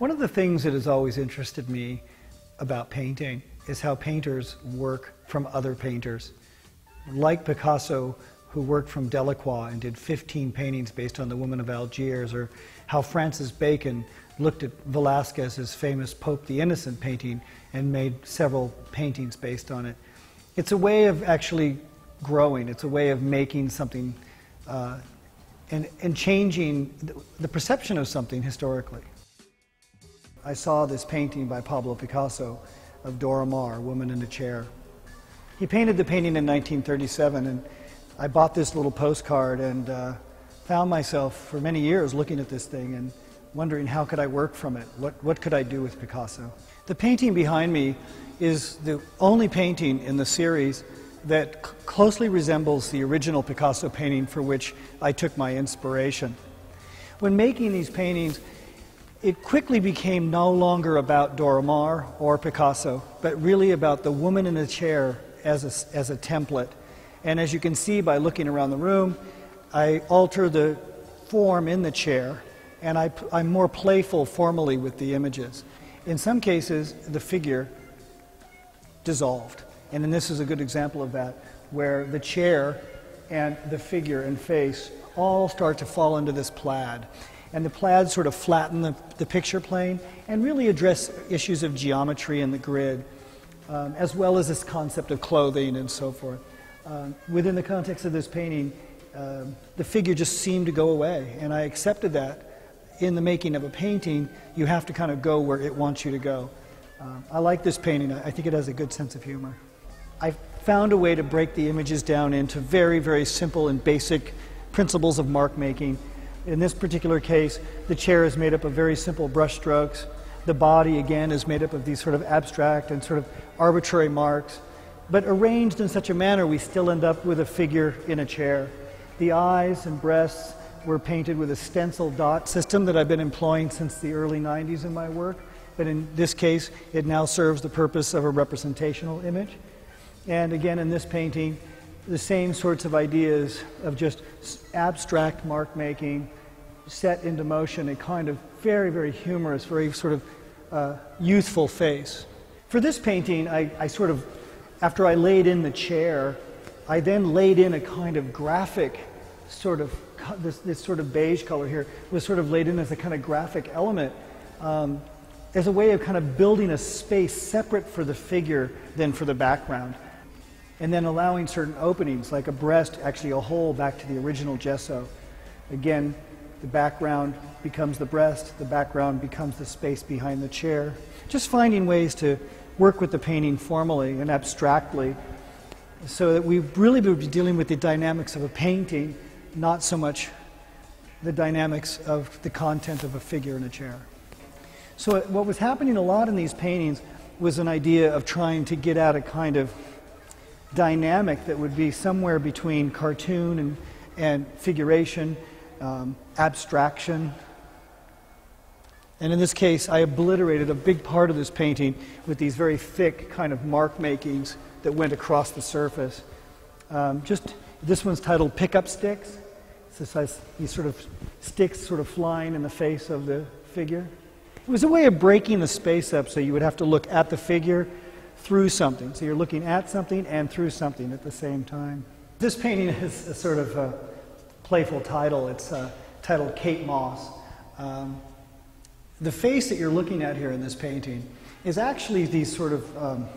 One of the things that has always interested me about painting is how painters work from other painters. Like Picasso, who worked from Delacroix and did 15 paintings based on the Woman of Algiers, or how Francis Bacon looked at Velázquez's famous Pope the Innocent painting and made several paintings based on it. It's a way of actually growing. It's a way of making something and changing the perception of something historically. I saw this painting by Pablo Picasso of Dora Maar, Woman in a Chair. He painted the painting in 1937, and I bought this little postcard and found myself for many years looking at this thing and wondering how could I work from it? What could I do with Picasso? The painting behind me is the only painting in the series that closely resembles the original Picasso painting for which I took my inspiration. When making these paintings, it quickly became no longer about Dora Maar or Picasso, but really about the woman in a chair as a template. And as you can see by looking around the room, I alter the form in the chair, and I'm more playful formally with the images. In some cases, the figure dissolved. And then this is a good example of that, where the chair and the figure and face all start to fall into this plaid. And the plaids sort of flatten the picture plane and really address issues of geometry and the grid, as well as this concept of clothing and so forth. Within the context of this painting, the figure just seemed to go away, and I accepted that. In the making of a painting, you have to kind of go where it wants you to go. I like this painting. I think it has a good sense of humor. I found a way to break the images down into very, very simple and basic principles of mark making. In this particular case, the chair is made up of very simple brush strokes. The body, again, is made up of these sort of abstract and sort of arbitrary marks. But arranged in such a manner, we still end up with a figure in a chair. The eyes and breasts were painted with a stencil dot system that I've been employing since the early 90s in my work. But in this case, it now serves the purpose of a representational image. And again, in this painting, the same sorts of ideas of just abstract mark making set into motion a kind of very, very humorous, very sort of youthful face. For this painting, I sort of, after I laid in the chair, I then laid in a kind of graphic sort of, this sort of beige color here was sort of laid in as a kind of graphic element, as a way of kind of building a space separate for the figure than for the background. And then allowing certain openings, like a breast, actually a hole back to the original gesso. Again, the background becomes the breast, the background becomes the space behind the chair. Just finding ways to work with the painting formally and abstractly so that we really would be dealing with the dynamics of a painting, not so much the dynamics of the content of a figure in a chair. So what was happening a lot in these paintings was an idea of trying to get at a kind of dynamic that would be somewhere between cartoon and figuration, abstraction. And in this case, I obliterated a big part of this painting with these very thick kind of mark makings that went across the surface. This one's titled Pickup Sticks. So these sort of sticks sort of flying in the face of the figure. It was a way of breaking the space up so you would have to look at the figure through something. So you're looking at something and through something at the same time. This painting has a sort of a playful title. It's titled Kate Moss. The face that you're looking at here in this painting is actually these sort of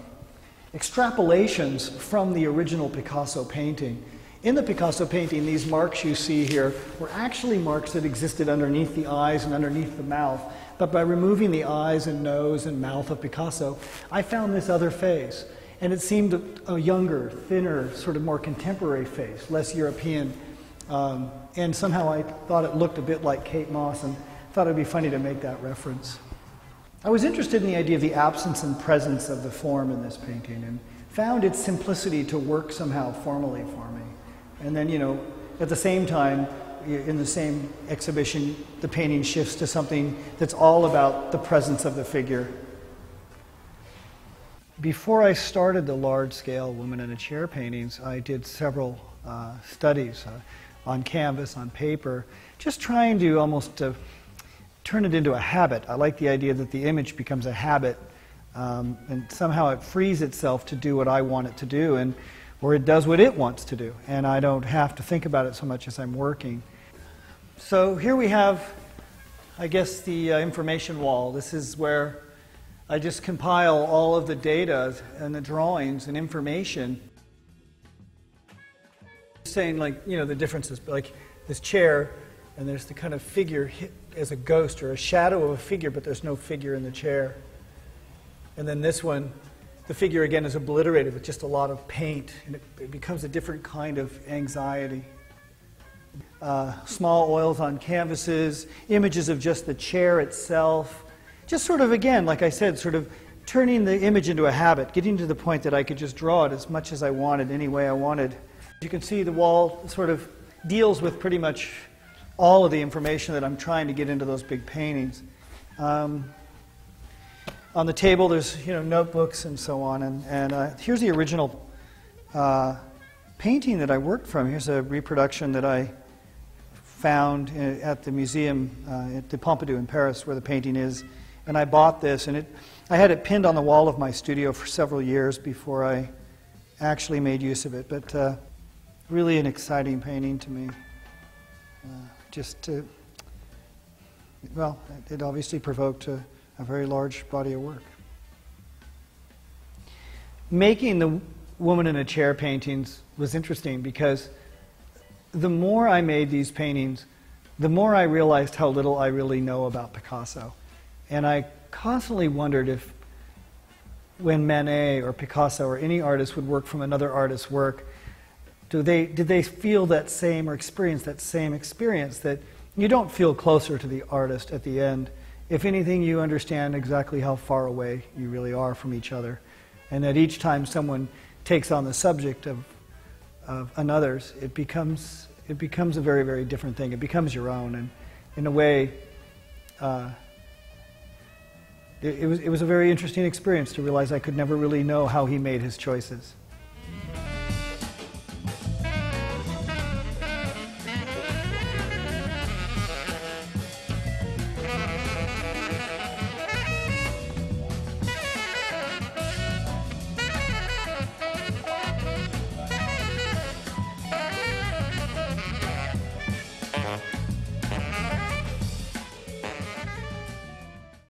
extrapolations from the original Picasso painting. In the Picasso painting, these marks you see here were actually marks that existed underneath the eyes and underneath the mouth. But by removing the eyes and nose and mouth of Picasso, I found this other face. And it seemed a younger, thinner, sort of more contemporary face, less European. And somehow I thought it looked a bit like Kate Moss and thought it would be funny to make that reference. I was interested in the idea of the absence and presence of the form in this painting and found its simplicity to work somehow formally for me. And then, at the same time, in the same exhibition, the painting shifts to something that's all about the presence of the figure. Before I started the large-scale Woman in a Chair paintings, I did several studies on canvas, on paper, just trying to almost turn it into a habit. I like the idea that the image becomes a habit, and somehow it frees itself to do what I want it to do, or it does what it wants to do, and I don't have to think about it so much as I'm working. So here we have, I guess, the information wall. This is where I just compile all of the data and the drawings and information. Saying, like, you know, the differences, like this chair, and there's the kind of figure as a ghost or a shadow of a figure, but there's no figure in the chair. And then this one, the figure again is obliterated with just a lot of paint, and it becomes a different kind of anxiety. Small oils on canvases, images of just the chair itself. Just sort of, again, like I said, sort of turning the image into a habit, getting to the point that I could just draw it as much as I wanted, any way I wanted. You can see the wall sort of deals with pretty much all of the information that I'm trying to get into those big paintings. On the table, there's, you know, notebooks and so on. And here's the original painting that I worked from. Here's a reproduction that I found at the museum at the Pompidou in Paris, where the painting is. And I bought this, and I had it pinned on the wall of my studio for several years before I actually made use of it. But really an exciting painting to me. Well, it obviously provoked a very large body of work. Making the woman in a chair paintings was interesting because the more I made these paintings, the more I realized how little I really know about Picasso. And I constantly wondered if when Manet or Picasso or any artist would work from another artist's work, did they feel that same or experience that same experience, that you don't feel closer to the artist at the end. If anything, you understand exactly how far away you really are from each other. And that each time someone takes on the subject of another's, it becomes a very, very different thing. It becomes your own. And in a way, it was a very interesting experience to realize I could never really know how he made his choices.